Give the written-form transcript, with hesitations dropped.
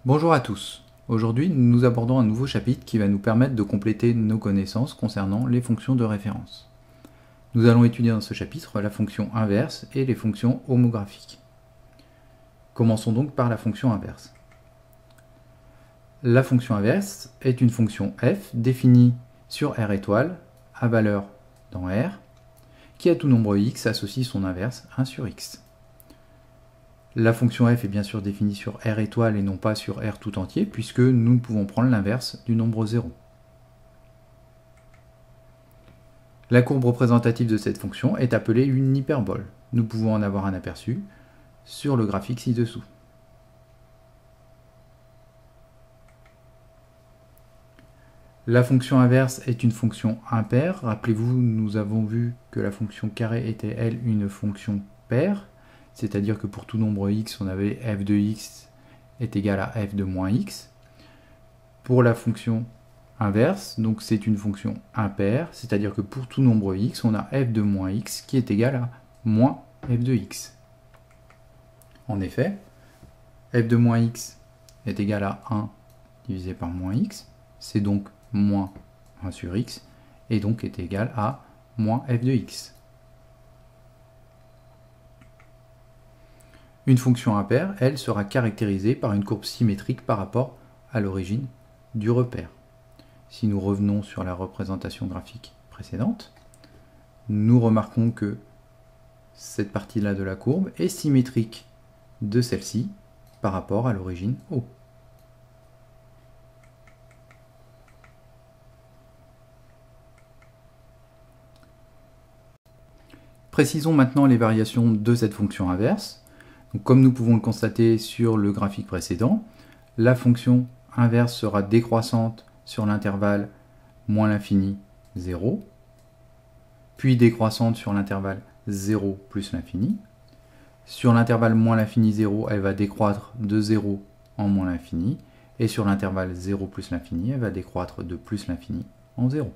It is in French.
Bonjour à tous. Aujourd'hui, nous abordons un nouveau chapitre qui va nous permettre de compléter nos connaissances concernant les fonctions de référence. Nous allons étudier dans ce chapitre la fonction inverse et les fonctions homographiques. Commençons donc par la fonction inverse. La fonction inverse est une fonction f définie sur R étoile à valeur dans R qui à tout nombre x associe son inverse 1 sur x. La fonction f est bien sûr définie sur R étoile et non pas sur R tout entier, puisque nous ne pouvons prendre l'inverse du nombre 0. La courbe représentative de cette fonction est appelée une hyperbole. Nous pouvons en avoir un aperçu sur le graphique ci-dessous. La fonction inverse est une fonction impaire. Rappelez-vous, nous avons vu que la fonction carré était, elle, une fonction paire. C'est-à-dire que pour tout nombre x, on avait f de x est égal à f de moins x. Pour la fonction inverse, donc c'est une fonction impaire, c'est-à-dire que pour tout nombre x, on a f de moins x qui est égal à moins f de x. En effet, f de moins x est égal à 1 divisé par moins x, c'est donc moins 1 sur x, et donc est égal à moins f de x. Une fonction impaire, elle, sera caractérisée par une courbe symétrique par rapport à l'origine du repère. Si nous revenons sur la représentation graphique précédente, nous remarquons que cette partie-là de la courbe est symétrique de celle-ci par rapport à l'origine O. Précisons maintenant les variations de cette fonction inverse. Donc, comme nous pouvons le constater sur le graphique précédent, la fonction inverse sera décroissante sur l'intervalle moins l'infini 0, puis décroissante sur l'intervalle 0 plus l'infini. Sur l'intervalle moins l'infini 0, elle va décroître de 0 en moins l'infini, et sur l'intervalle 0 plus l'infini, elle va décroître de plus l'infini en 0.